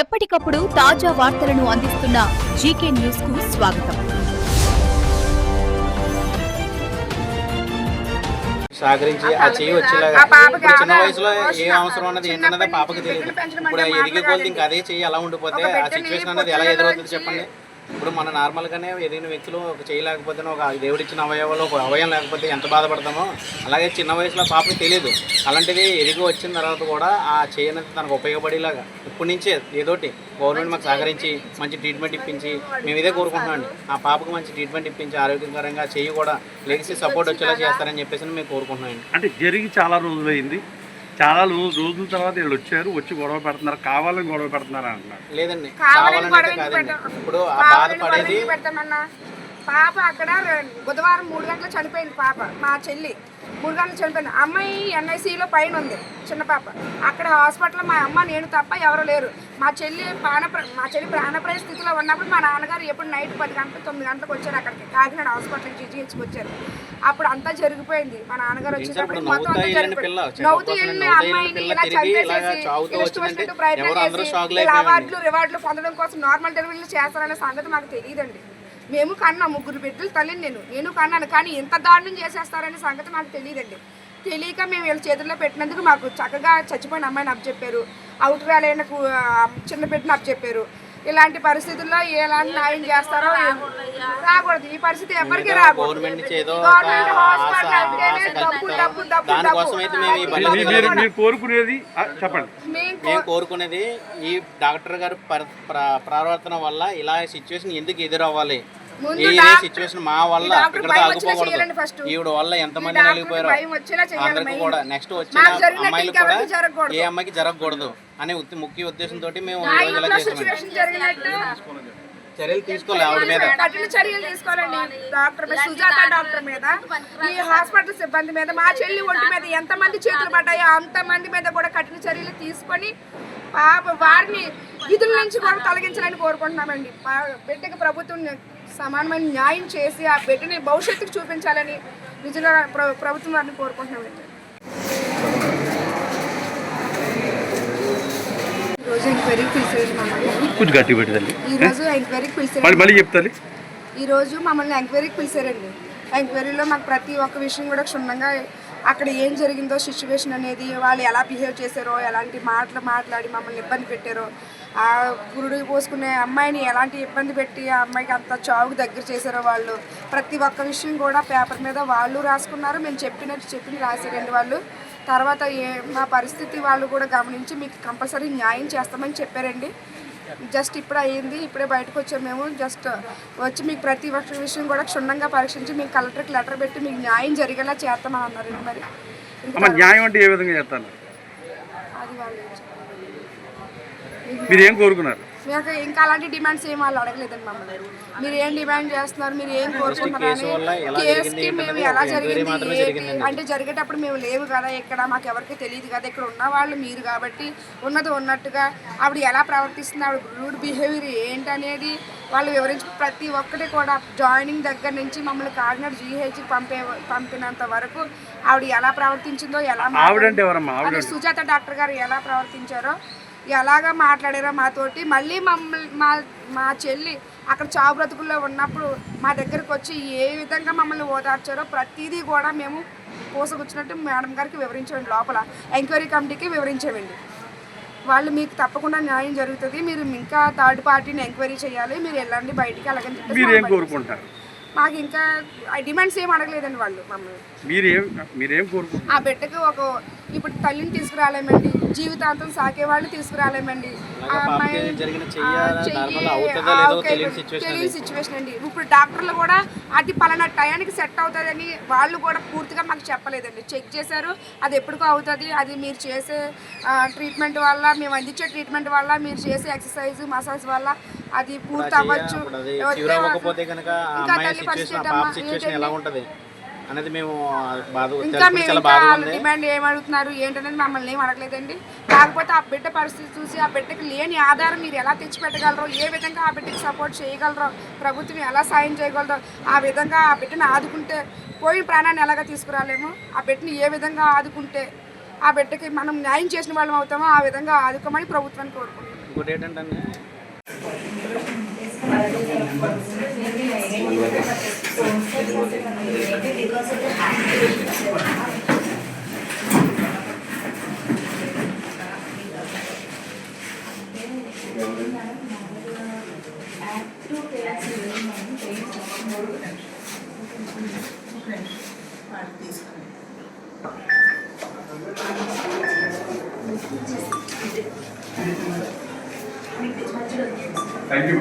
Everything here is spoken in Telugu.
ఎప్పటికప్పుడు తాజా వార్తలను అందిస్తున్న జీకే న్యూస్ కు స్వాగతం. సహకరించి ఆ చెయ్యి వచ్చేలాగా చిన్న వయసులో ఏ అవసరం అన్నది ఏంటన్నది పాపకి తెలియదు. ఇప్పుడు ఎదిగే కొద్ది ఇంకా అదే చెయ్యి అలా ఉండిపోతే ఆ సిచ్యువేషన్ అనేది ఎలా ఎదురవుతుంది చెప్పండి. ఇప్పుడు మన నార్మల్గానే ఎదిగిన వ్యక్తులు ఒక చెయ్యి లేకపోతే ఒక దేవుడిచ్చిన అవయవాలు ఒక అవయం లేకపోతే ఎంత బాధపడతామో అలాగే చిన్న వయసులో పాపకి తెలియదు. అలాంటిది ఎదిగి వచ్చిన తర్వాత కూడా ఆ చెయ్యి అనేది తనకు ఉపయోగపడేలాగా ఇప్పటి నుంచే ఏదోటి గవర్నమెంట్ మాకు సహకరించి మంచి ట్రీట్మెంట్ ఇప్పించి మేము ఇదే కోరుకుంటున్నామండి. ఆ పాపకు మంచి ట్రీట్మెంట్ ఇప్పించి ఆరోగ్యకరంగా చెయ్యి కూడా లెగిసి సపోర్ట్ వచ్చేలా చేస్తారని చెప్పేసి మేము కోరుకుంటున్నామండి. అంటే జరిగి చాలా రోజులైంది, చాలా రోజుల తర్వాత వీళ్ళు వచ్చారు, వచ్చి గొడవ పెడుతున్నారు, కావాలని గొడవ పెడుతున్నారు అంటున్నారు. లేదండి, కావాలని కాదండి. ఇప్పుడు ఆ బాధపడేది పాప అక్కడ బుధవారం 3 గంటలకు చనిపోయింది. పాప మా చెల్లి 3 గంటలకు చనిపోయింది. అమ్మాయి NICలో పైన ఉంది, చిన్న పాప. అక్కడ హాస్పిటల్లో మా అమ్మ నేను తప్ప ఎవరు లేరు. మా చెల్లి ప్రాణప్రాయ స్థితిలో ఉన్నప్పుడు మా నాన్నగారు ఎప్పుడు నైట్ 10 గంటలకు 9 గంటలకు వచ్చారు అక్కడికి, కాకినాడ హాస్పిటల్కి GGHకి వచ్చారు. అప్పుడు అంతా జరిగిపోయింది. మా నాన్నగారు వచ్చేటప్పుడు మొత్తం అంతా జరిగిపోయింది. నవ్వుతూ వెళ్ళిన అమ్మాయిని ఇలా చంపేసేసి ప్రయత్నం చేసి అవార్డులు రివార్డులు పొందడం కోసం నార్మల్ డెలివరీలు చేస్తారనే సంగతి మాకు తెలియదండి. మేము కన్నా 3 బిడ్డలు తల్లిని నేను కన్నాను, కానీ ఇంత దారుణం చేసేస్తారనే సంగతి మాకు తెలియదండి. తెలియక మేము వీళ్ళ చేతుల్లో పెట్టినందుకు మాకు చక్కగా చచ్చిపోయిన అమ్మాయిని అప్పచెప్పారు, అవుట్ రాలైన చిన్న బిడ్డను అప్పచెప్పారు. ఇలాంటి పరిస్థితుల్లో ఎలాంటి న్యాయం చేస్తారో రాకూడదు. ఈ పరిస్థితి ఎవరికి రాకూడదు. గవర్నమెంట్ హాస్పిటల్ అంటేనే మేము కోరుకునేది ఈ డాక్టర్ గారు ప్రవర్తన వల్ల ఇలా సిచ్యువేషన్ ఎందుకు ఎదురవ్వాలి, సిచ్యువేషన్ మా వల్ల ఇక్కడ ఆగిపోకూడదు. ఈవిడ వల్ల ఎంతమంది నలిగిపోయారో అందరికి కూడా నెక్స్ట్ వచ్చిన అమ్మాయిలు కూడా ఏ అమ్మాయికి జరగకూడదు అనే ముఖ్య ఉద్దేశంతో మేము ఇలా చేస్తాం. చర్యలు తీసుకోవాలి, ఆవిడ మీద కఠిన చర్యలు తీసుకోవాలండి. డాక్టర్ సుజాత డాక్టర్ మీద, ఈ హాస్పిటల్ సిబ్బంది మీద, మా చెల్లి ఒంటి మీద ఎంతమంది చేతులు పడ్డాయో అంతమంది మీద కూడా కఠిన చర్యలు తీసుకొని వారిని విధుల నుంచి కూడా తొలగించాలని కోరుకుంటున్నామండి. బిడ్డకి ప్రభుత్వం సమానమైన న్యాయం చేసి ఆ బిడ్డని భవిష్యత్తుకు చూపించాలని నిజంగా ప్రభుత్వం వారిని కోరుకుంటున్నామండి. ఈరోజు ఎంక్వైరీకి పిలిచారు ఈరోజు మమ్మల్ని ఎంక్వైరీకి పిలిచారండి. ఎంక్వైరీలో మాకు ప్రతి ఒక్క విషయం కూడా క్షుణ్ణంగా అక్కడ ఏం జరిగిందో సిచ్యువేషన్ అనేది, వాళ్ళు ఎలా బిహేవ్ చేశారో, ఎలాంటి మాటలు మాట్లాడి మమ్మల్ని ఇబ్బంది పెట్టారో, ఆ పురుడు పోసుకునే అమ్మాయిని ఎలాంటి ఇబ్బంది పెట్టి ఆ అమ్మాయికి అంత చావుకు దగ్గర చేశారో వాళ్ళు ప్రతి ఒక్క విషయం కూడా పేపర్ మీద వాళ్ళు రాసుకున్నారు. మేము చెప్పింది రాశారండి వాళ్ళు. తర్వాత మా పరిస్థితి వాళ్ళు కూడా గమనించి మీకు కంపల్సరీ న్యాయం చేస్తామని చెప్పారండి. జస్ట్ ఇప్పుడు అయ్యింది, ఇప్పుడే బయటకు వచ్చాము. మేము జస్ట్ వచ్చి మీకు ప్రతి ఒక్క విషయం కూడా క్షుణ్ణంగా పరీక్షించి మీకు కలెక్టర్కి లెటర్ పెట్టి మీకు న్యాయం జరిగేలా చేస్తామని అన్నారండి. మరి న్యాయం అంటే ఏ విధంగా చేస్తాను అది వాళ్ళు మీరు ఏం కోరుకున్నారు? మీకు ఇంకా అలాంటి డిమాండ్స్ ఏం వాళ్ళు అడగలేదండి మమ్మల్ని. మీరు ఏం డిమాండ్ చేస్తున్నారు, మీరు ఏం కోరుకుంటున్నారు అని కేసుకి మేము ఎలా జరిగింది అంటే జరిగేటప్పుడు మేము లేవు కదా, ఇక్కడ మాకు ఎవరికి తెలియదు కదా, ఇక్కడ ఉన్న వాళ్ళు మీరు కాబట్టి ఉన్నది ఉన్నట్టుగా ఆవిడ ఎలా ప్రవర్తిస్తుంది, ఆవిడ రూడ్ బిహేవియర్ ఏంటనేది వాళ్ళు వివరించి ప్రతి ఒక్కటి కూడా జాయినింగ్ దగ్గర నుంచి మమ్మల్ని కాకినాడ GHకి పంపినంత వరకు ఆవిడ ఎలా ప్రవర్తించిందో, ఎలా సుజాత డాక్టర్ గారు ఎలా ప్రవర్తించారో, ఎలాగా మాట్లాడారో మాతోటి, మళ్ళీ మా చెల్లి అక్కడ చావు బ్రతుకుల్లో ఉన్నప్పుడు మా దగ్గరకు వచ్చి ఏ విధంగా మమ్మల్ని ఓదార్చారో ప్రతిదీ కూడా మేము కోసకొచ్చినట్టు మేడం గారికి వివరించామండి. లోపల ఎంక్వైరీ కమిటీకి వివరించామండి. వాళ్ళు మీకు తప్పకుండా న్యాయం జరుగుతుంది, మీరు ఇంకా థర్డ్ పార్టీని ఎంక్వైరీ చేయాలి, మీరు వెళ్ళండి బయటికి అలాగని చెప్పి మాకు ఇంకా డిమాండ్స్ ఏం అడగలేదండి వాళ్ళు మమ్మల్ని. ఆ బిడ్డకు ఇప్పుడు తల్లిని తీసుకురాలేమండి, జీవితాంతం సాకే వాళ్ళు తీసుకురాలేమండి. ఆ అమ్మాయి తెలియని సిచ్యువేషన్ అండి. ఇప్పుడు డాక్టర్లు కూడా అది పలానా టయానికి సెట్ అవుతుందని వాళ్ళు కూడా పూర్తిగా మాకు చెప్పలేదండి. చెక్ చేశారు, అది ఎప్పటికో అవుతుంది, అది మీరు చేసే ట్రీట్మెంట్ వల్ల, మేము అందించే ట్రీట్మెంట్ వల్ల, మీరు చేసే ఎక్సర్సైజ్ మసాజ్ వల్ల అది పూర్తి అవ్వచ్చు. ఇంకా మేము డిమాండ్ ఏమడుగుతున్నారు ఏంటనేది మమ్మల్ని ఏం అడగలేదండి. కాకపోతే ఆ బిడ్డ పరిస్థితి చూసి ఆ బిడ్డకి లేని ఆధారం మీరు ఎలా తెచ్చిపెట్టగలరో, ఏ విధంగా ఆ బిడ్డకి సపోర్ట్ చేయగలరో, ప్రభుత్వం ఎలా సాయం చేయగలరో ఆ విధంగా ఆ బిడ్డను ఆదుకుంటే, పోయిన ప్రాణాన్ని ఎలాగా తీసుకురాలేము, ఆ బిడ్డని ఏ విధంగా ఆదుకుంటే ఆ బిడ్డకి మనం న్యాయం చేసిన వాళ్ళం అవుతామో ఆ విధంగా ఆదుకోమని ప్రభుత్వాన్ని కోరుకుంటున్నాం. ఇంకోటి ఏంటంటే థ్యాంక్ యూ.